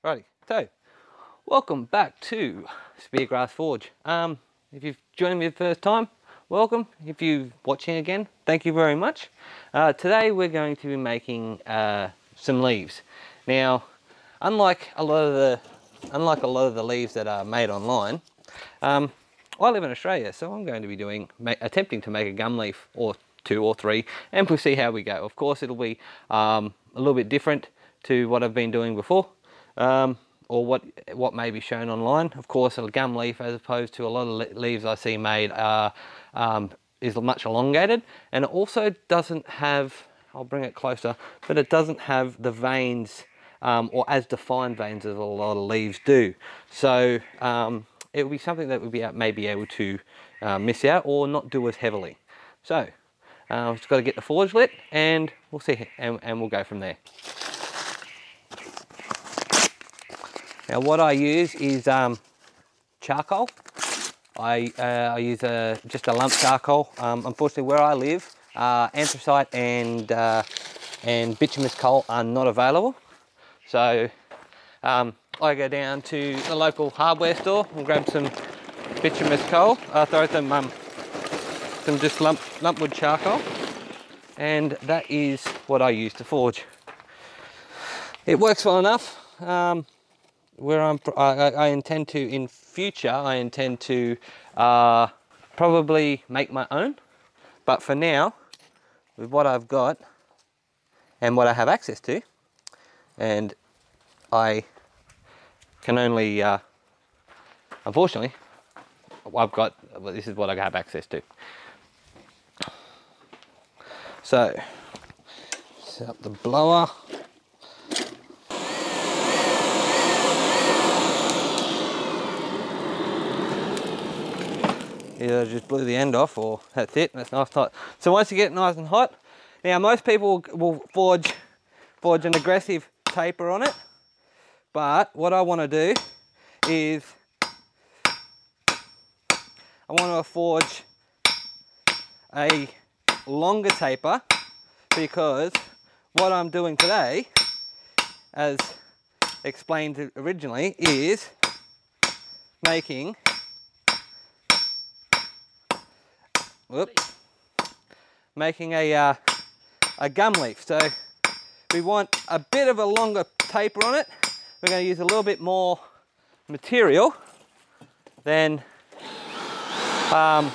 Righty, so welcome back to Speargrass Forge. If you've joined me the first time, welcome. If you're watching again, thank you very much. Today we're going to be making some leaves. Now, unlike a lot of the leaves that are made online, I live in Australia, so I'm going to be attempting to make a gum leaf or two or three, and we'll see how we go. Of course, it'll be a little bit different to what I've been doing before. Or what may be shown online. Of course, a gum leaf, as opposed to a lot of leaves I see made, is much elongated, and it also doesn't have, I'll bring it closer, but it doesn't have the veins or as defined veins as a lot of leaves do. So it will be something that we may be able to miss out or not do as heavily. So we've just got to get the forge lit, and we'll see, and we'll go from there. Now what I use is charcoal. I use just a lump charcoal. Unfortunately, where I live, anthracite and bituminous coal are not available. So I go down to the local hardware store and grab some bituminous coal. Throw some just lumpwood charcoal, and that is what I use to forge. It works well enough. I intend to, in future, probably make my own. But for now, with what I've got and what I have access to, and I can only, unfortunately, this is what I have access to. So, set up the blower. Either just blew the end off, or that's it, that's nice and hot. So once you get it nice and hot, now most people will forge an aggressive taper on it, but what I want to do is I want to forge a longer taper, because what I'm doing today, as explained originally, is making a gum leaf. So we want a bit of a longer taper on it. We're going to use a little bit more material than a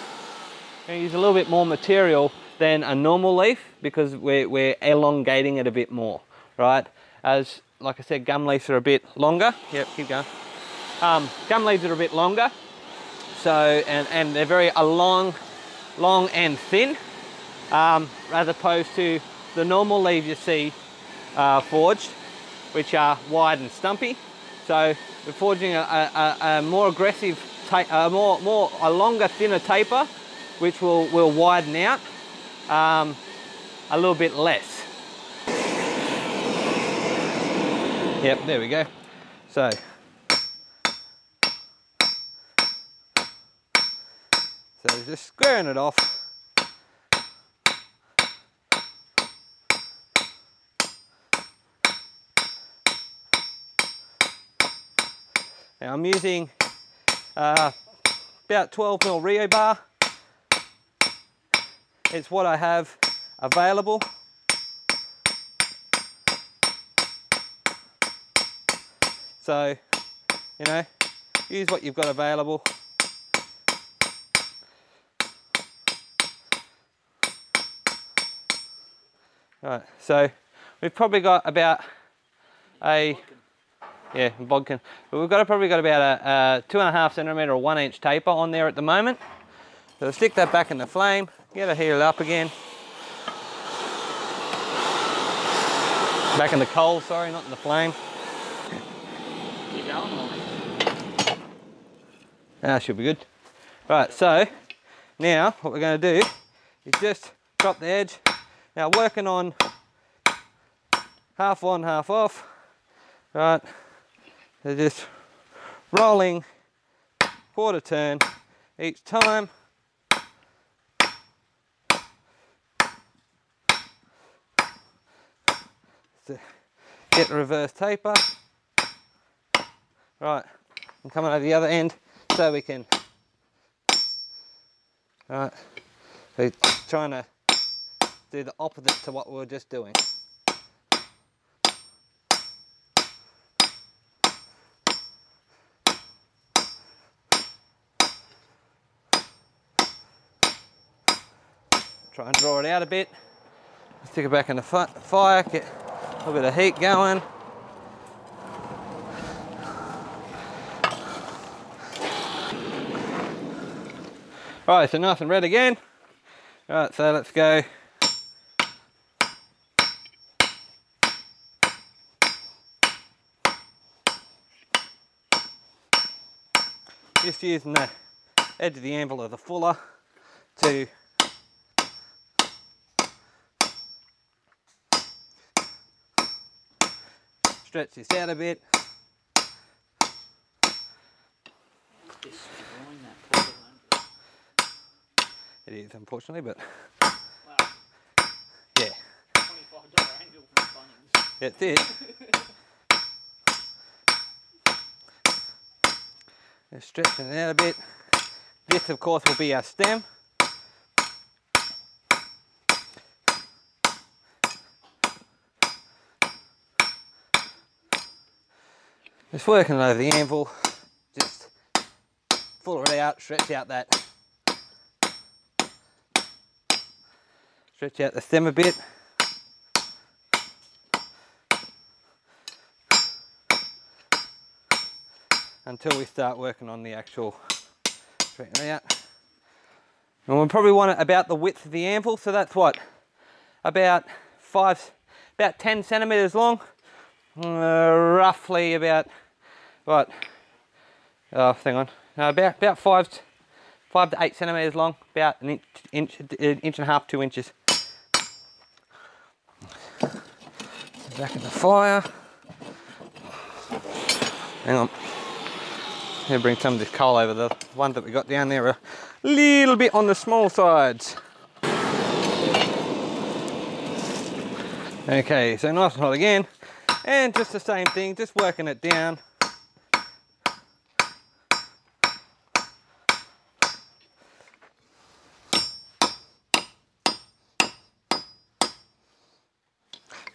normal leaf, because we're elongating it a bit more, right? As like I said, gum leaves are a bit longer. Yep, keep going. Gum leaves are a bit longer, so and they're very long and thin, as opposed to the normal leaves you see forged, which are wide and stumpy. So we're forging a more aggressive, a longer, thinner taper, which will widen out a little bit less. Yep, there we go. So just squaring it off. Now I'm using about 12mm rebar. It's what I have available. So, you know, use what you've got available. Right, so we've probably got about bodkin. But we've probably got about a 2.5 centimetre or 1 inch taper on there at the moment. So we'll stick that back in the flame, get it heated up again. Back in the coal, sorry, not in the flame. Keep going. That should be good. Right, so now what we're going to do is just drop the edge. Now working on half on, half off, right, so just rolling quarter turn each time. So get the reverse taper. Right, I'm coming over the other end so we can. Right, we're trying to do the opposite to what we were just doing. Try and draw it out a bit. Stick it back in the fire, get a little bit of heat going. Right, so nice and red again. Right, so let's go. Just using the edge of the anvil as a fuller to stretch this out a bit. It is, unfortunately, but wow. Yeah. $25 angle from Bunnings. That's it. Just stretching it out a bit. This, of course, will be our stem. Just working over the anvil, just fuller it out, stretch out the stem a bit. Until we start working on the actual straighten it out. And we'll probably want it about the width of the anvil, so that's what? About 10 centimeters long. Roughly about what? Oh, hang on. About 5 to 8 centimeters long, about an inch and a half, 2 inches. Back in the fire. Hang on. I'm going to bring some of this coal over. The ones that we got down there are a little bit on the small sides. Okay, so nice and hot again. And just the same thing, just working it down.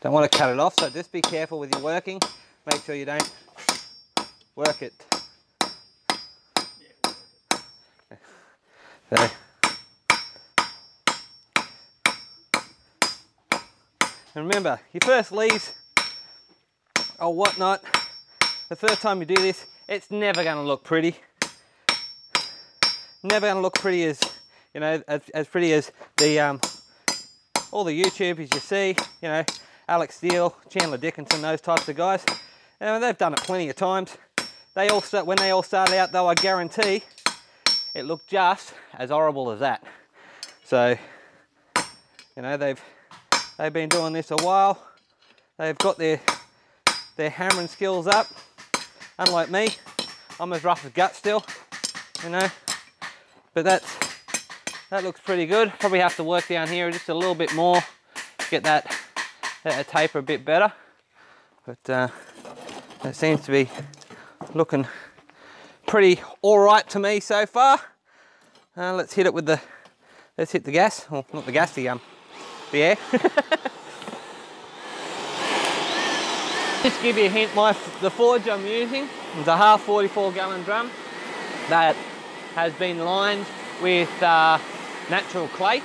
Don't want to cut it off, so just be careful with your working. Make sure you don't work it. So. And remember, your first leaves or whatnot, the first time you do this, it's never going to look pretty. Never going to look pretty as, you know, as pretty as the all the YouTubers you see, you know, Alex Steele, Chandler Dickinson, those types of guys. And they've done it plenty of times. They all when they all started out, though, I guarantee it looked just as horrible as that. So, you know, they've been doing this a while. They've got their hammering skills up. Unlike me, I'm as rough as gut still, you know. But that looks pretty good. Probably have to work down here just a little bit more to get that taper a bit better. But that seems to be looking pretty all right to me so far. Let's hit it with let's hit the gas. Well, not the gas, the air. Just give you a hint, the forge I'm using is a half 44-gallon drum that has been lined with natural clay.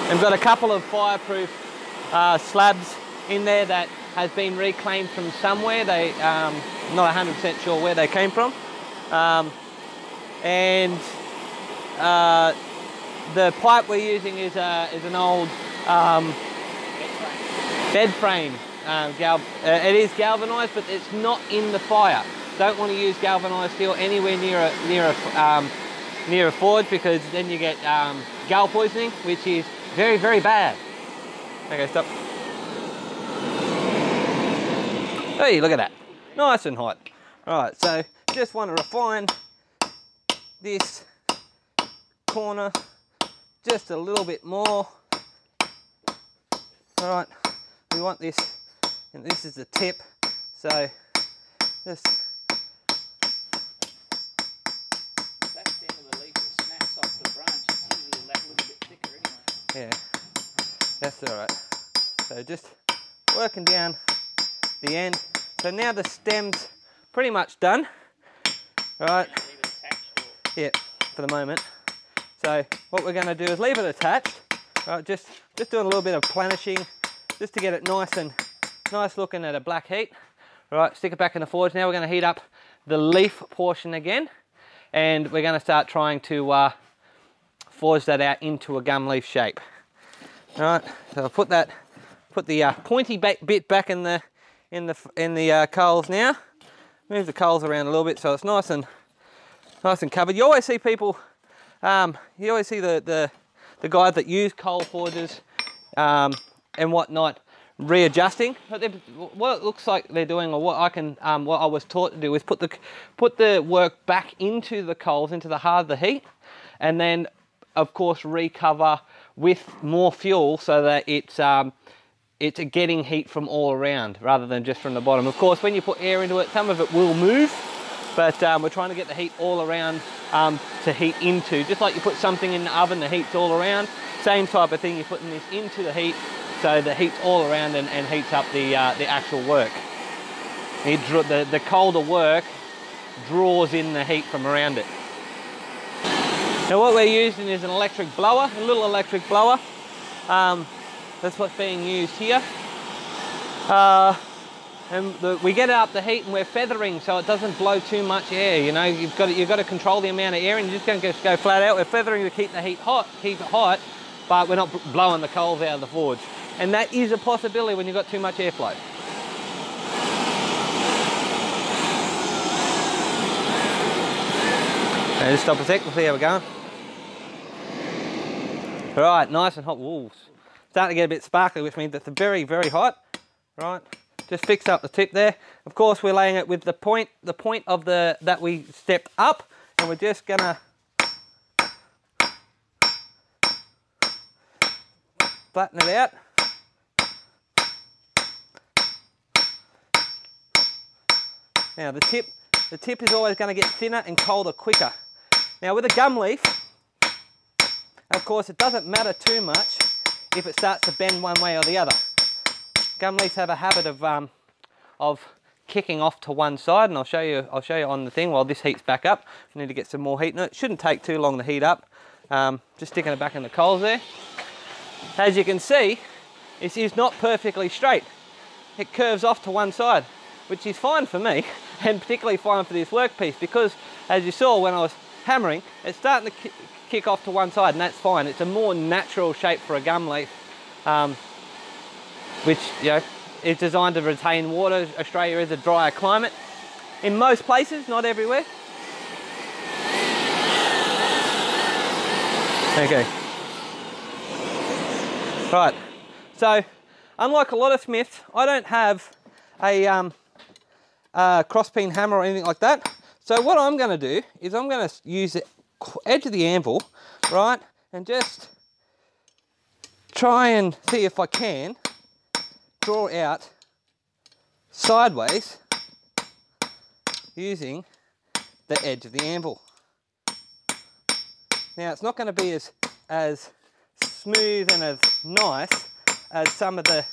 I've got a couple of fireproof slabs in there that has been reclaimed from somewhere. They not 100% sure where they came from. And the pipe we're using is an old bed frame. It is galvanised, but it's not in the fire. Don't want to use galvanised steel anywhere near a forge, because then you get gal poisoning, which is very, very bad. Okay, stop. Hey, look at that. Nice and hot. Alright, so just want to refine this corner just a little bit more. Alright, we want this, and this is the tip, so Just That stem of the leaf that snaps off the branch, it's usually that little bit thicker anyway. yeah, that's all right. So just working down the end. So now the stem's pretty much done. Right. Leave it attached or Yeah, for the moment. So what we're going to do is leave it attached. Right, just doing a little bit of planishing, just to get it nice looking at a black heat. Right, stick it back in the forge. Now we're going to heat up the leaf portion again, and we're going to start trying to forge that out into a gum leaf shape. All right, so I'll put the pointy bit back in the coals now. Move the coals around a little bit so it's nice and covered. You always see people, you always see the guys that use coal forges and whatnot readjusting. But what it looks like they're doing, or what I was taught to do, is put the work back into the coals, into the heart of the heat, and then of course recover with more fuel so that it's getting heat from all around rather than just from the bottom. Of course, when you put air into it, some of it will move, but we're trying to get the heat all around to heat into. Just like you put something in the oven, the heat's all around. Same type of thing, you're putting this into the heat so the heat's all around and heats up the actual work. The colder work draws in the heat from around it. Now what we're using is an electric blower, a little electric blower. That's what's being used here. We get it up the heat and we're feathering so it doesn't blow too much air. You know, you've got to control the amount of air, and you're just going to go flat out. We're feathering to keep the heat hot, but we're not blowing the coals out of the forge. And that is a possibility when you've got too much airflow. Okay, just stop a sec, we'll see how we're going. Right, nice and hot. Ooh, starting to get a bit sparkly, which means it's very, very hot. Right, just fix up the tip there. Of course, we're laying it with the point of that we stepped up, and we're just gonna flatten it out. Now the tip is always going to get thinner and colder quicker. Now with a gum leaf, of course, it doesn't matter too much if it starts to bend one way or the other. Gum leaves have a habit of kicking off to one side, and I'll show you on the thing while this heats back up. I need to get some more heat in it. It shouldn't take too long to heat up. Just sticking it back in the coals there. As you can see, this is not perfectly straight. It curves off to one side, which is fine for me, and particularly fine for this workpiece, because as you saw when I was hammering, it's starting to kick off to one side, and that's fine. It's a more natural shape for a gum leaf, which, you know, is designed to retain water. Australia is a drier climate in most places, not everywhere. Okay. Right, so unlike a lot of smiths, I don't have a cross-peen hammer or anything like that. So what I'm going to do is I'm going to use the edge of the anvil, right, and just try and see if I can draw out sideways using the edge of the anvil. Now it's not going to be as smooth and as nice as some of the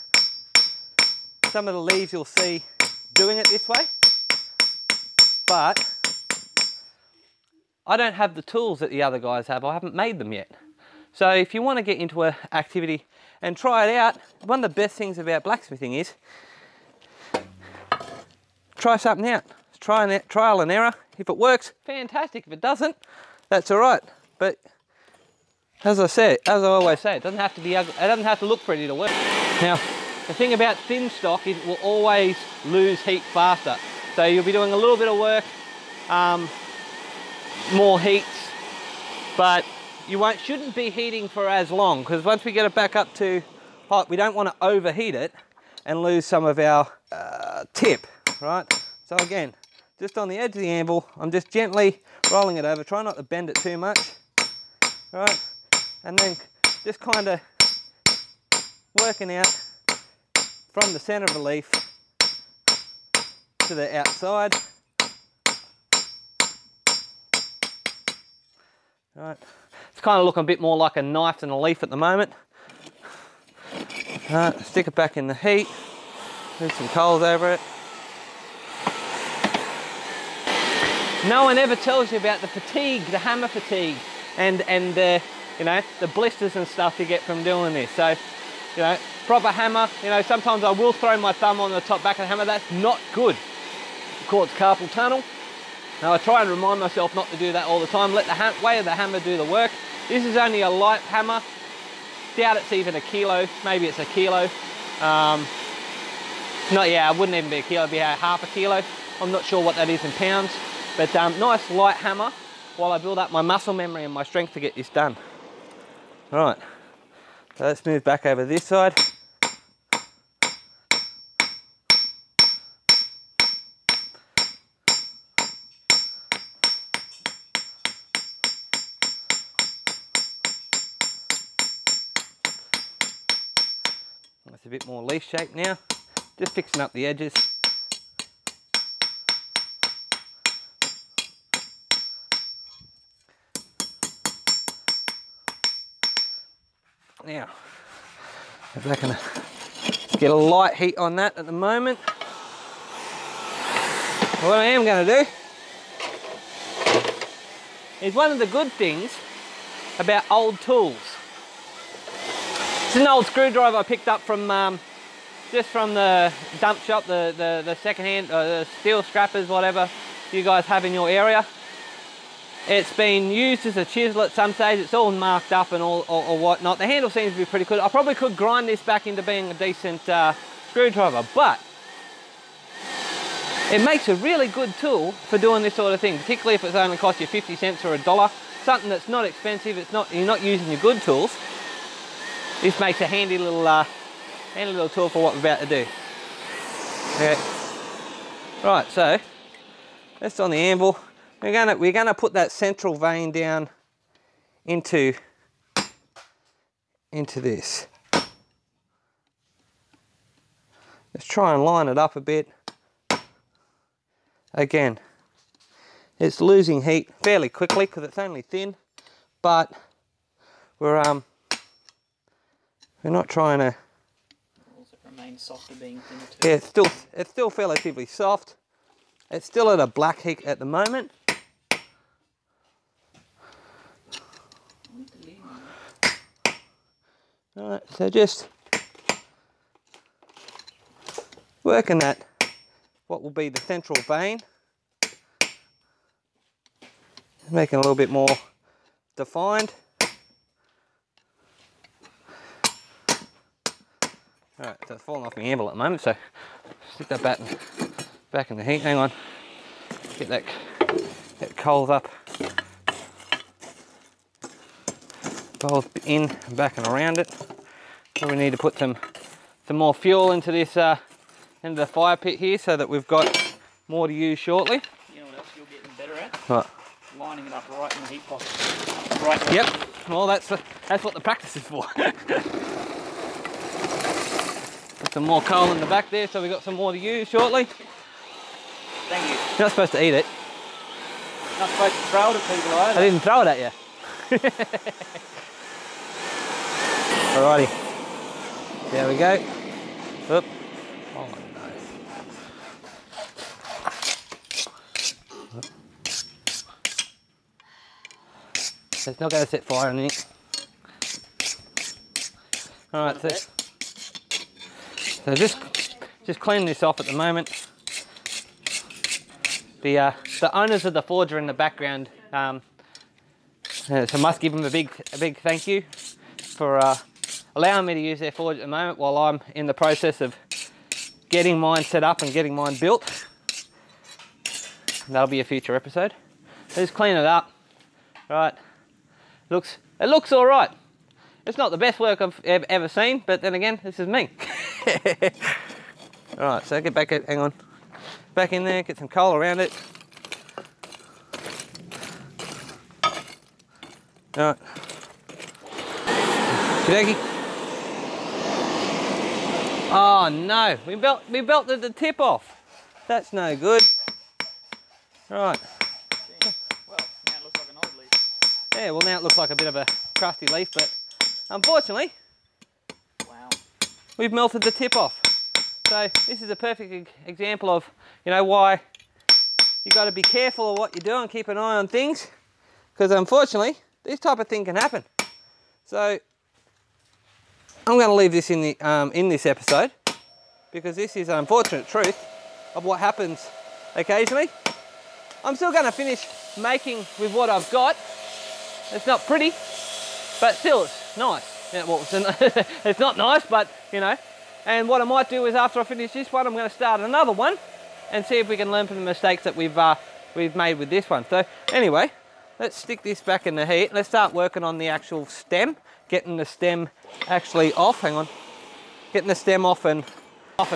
leaves you'll see doing it this way, but I don't have the tools that the other guys have. I haven't made them yet. So if you want to get into an activity and try it out, one of the best things about blacksmithing is try something out. Trial and error. If it works, fantastic. If it doesn't, that's all right. But as I always say, it doesn't have to be ugly. It doesn't have to look pretty to work. Now, the thing about thin stock is it will always lose heat faster. So you'll be doing a little bit of work, more heats, but you shouldn't be heating for as long, because once we get it back up to hot, we don't want to overheat it and lose some of our tip, right? So again, just on the edge of the anvil, I'm just gently rolling it over. Try not to bend it too much, right? And then just kind of working out from the center of the leaf to the outside. Right, it's kind of looking a bit more like a knife than a leaf at the moment. Right, stick it back in the heat. Put some coals over it. No one ever tells you about the fatigue, the hammer fatigue, and you know, the blisters and stuff you get from doing this. So, you know, proper hammer. You know, sometimes I will throw my thumb on the top back of the hammer. That's not good. It causes carpal tunnel. Now I try and remind myself not to do that all the time. Let the weight of the hammer do the work. This is only a light hammer. Doubt it's even a kilo. Maybe it's a kilo. It wouldn't even be a kilo. It'd be half a kilo. I'm not sure what that is in pounds. But nice light hammer while I build up my muscle memory and my strength to get this done. All right, so let's move back over this side. That's a bit more leaf shape now. Just fixing up the edges. Now, if I can get a light heat on that at the moment. What I am going to do is one of the good things about old tools. It's an old screwdriver I picked up from just from the dump shop, the second-hand, the steel scrappers, whatever you guys have in your area. It's been used as a chisel at some stage. It's all marked up and all or whatnot. The handle seems to be pretty good. I probably could grind this back into being a decent screwdriver, but it makes a really good tool for doing this sort of thing, particularly if it's only cost you 50 cents or $1. Something that's not expensive. You're not using your good tools. This makes a handy little tool for what we're about to do. Okay. Right, so that's on the anvil. We're gonna put that central vein down into this. Let's try and line it up a bit. Again, it's losing heat fairly quickly because it's only thin, but we're not trying to. It remains softer being thinner too. Yeah, it's still relatively soft. It's still at a black heat at the moment. Alright, so just working that, what will be the central vein, making it a little bit more defined. Alright, so it's falling off my anvil at the moment, so stick that back in the heat. Hang on, get that coals up. Coals in and back and around it. So we need to put some more fuel into this into the fire pit here so that we've got more to use shortly. You know what else you're getting better at? What? Lining it up right in the heat pocket. Right. Yep. Well, that's what the practice is for. Put some more coal in the back there, so we've got some more to use shortly. Thank you. You're not supposed to eat it. Not supposed to throw it at people either. I didn't throw it at you. Alrighty, there we go. Oop. Oh no. It's not going to set fire on it. Alright, so just cleaning this off at the moment. The owners of the forge are in the background, so I must give them a big thank you for allowing me to use their forge at the moment while I'm in the process of getting mine set up and getting mine built. That'll be a future episode. Just clean it up. Right, it looks all right. It's not the best work I've ever seen, but then again, this is me. All right, so get back, hang on, back in there, get some coal around it. All right. Okey-dokey. Oh no, we belted the tip off. That's no good. Right. Well, now it looks like an old leaf. Yeah, well now it looks like a bit of a crusty leaf, but unfortunately, Wow. we've melted the tip off. So this is a perfect example of, you know, why you got to be careful of what you do and keep an eye on things, because unfortunately, this type of thing can happen. So I'm going to leave this in this episode, because this is an unfortunate truth of what happens occasionally. I'm still going to finish making with what I've got. It's not pretty, but still it's nice. Yeah, well, it's not nice, but you know. And what I might do is after I finish this one, I'm going to start another one and see if we can learn from the mistakes that we've made with this one. So anyway, let's stick this back in the heat. Let's start working on the actual stem, getting the stem actually off. Hang on, getting the stem off and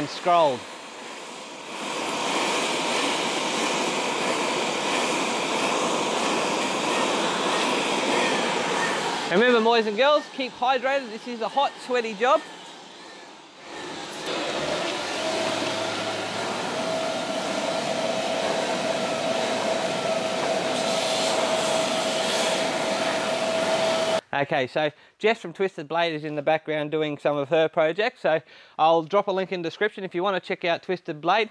scrolled. Remember, boys and girls, keep hydrated. This is a hot, sweaty job. Okay, so Jess from Twisted Blade is in the background doing some of her projects, so I'll drop a link in the description if you want to check out Twisted Blade.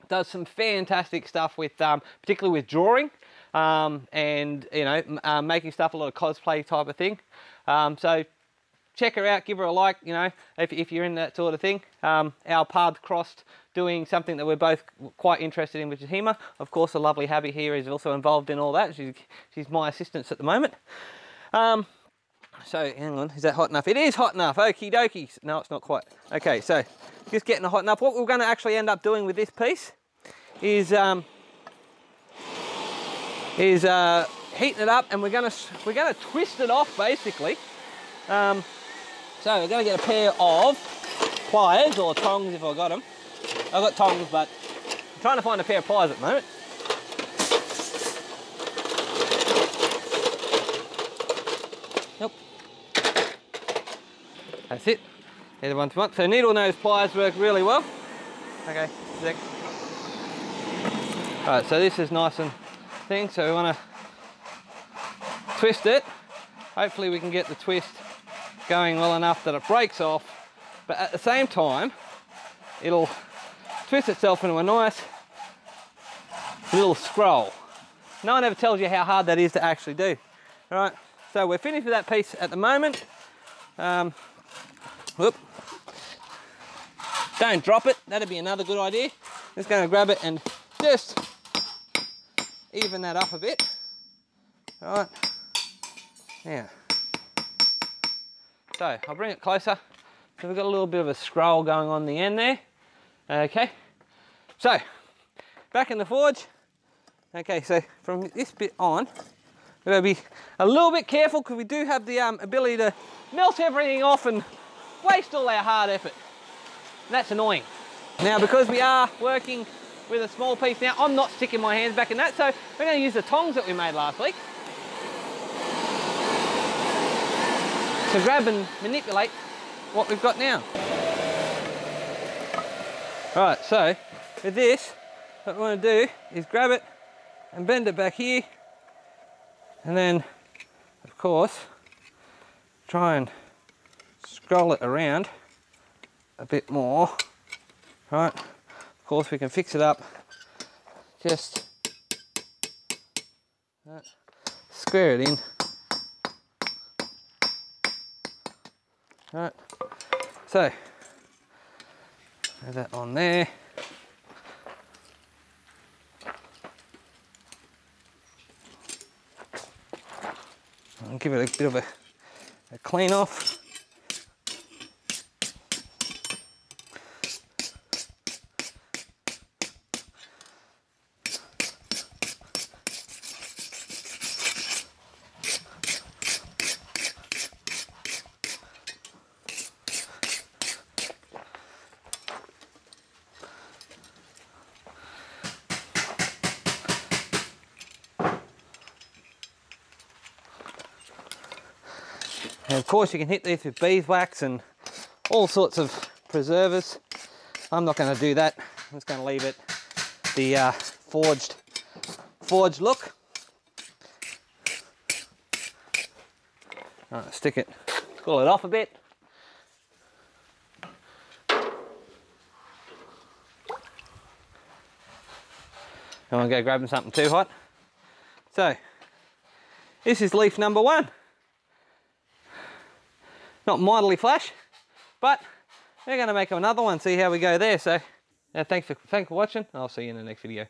Does some fantastic stuff with, particularly with drawing, and you know, making stuff, a lot of cosplay type of thing. So check her out, give her a like, you know, if you're in that sort of thing. Our paths crossed doing something that we're both quite interested in, which is HEMA. Of course, the lovely Habby here is also involved in all that. She's my assistant at the moment. So hang on, is that hot enough? It is hot enough, okie dokie. No, it's not quite. Okay, so just getting it hot enough. What we're going to actually end up doing with this piece is heating it up, and we're going to twist it off basically. So we're going to get a pair of pliers or tongs if I've got them. I've got tongs, but I'm trying to find a pair of pliers at the moment. Yep. That's it. They're the ones we want. So needle nose pliers work really well. Okay, sec. Alright, so this is nice and thing, so we want to twist it. Hopefully we can get the twist going well enough that it breaks off, but at the same time it'll twist itself into a nice little scroll. No one ever tells you how hard that is to actually do. Alright, so we're finished with that piece at the moment. Whoop. Don't drop it, that'd be another good idea. Just going to grab it and just even that up a bit. Alright, now, so I'll bring it closer. So we've got a little bit of a scroll going on the end there. Okay, so back in the forge. Okay, so from this bit on, we're going to be a little bit careful because we do have the ability to melt everything off and waste all our hard effort. And that's annoying. Now, because we are working with a small piece now, I'm not sticking my hands back in that, so we're going to use the tongs that we made last week to grab and manipulate what we've got now. Right, so with this, what we want to do is grab it and bend it back here, and then, of course, try and scroll it around a bit more. Right, of course we can fix it up, just square it in. Right, so have that on there. And give it a bit of a clean off. And of course you can hit these with beeswax and all sorts of preservers. I'm not going to do that. I'm just going to leave it the forged look. Right, stick it, pull it off a bit. Don't want to go grabbing something too hot. So, this is leaf number 1. Not mightily flash, but we're going to make another one, see how we go there. So, thanks for watching. I'll see you in the next video.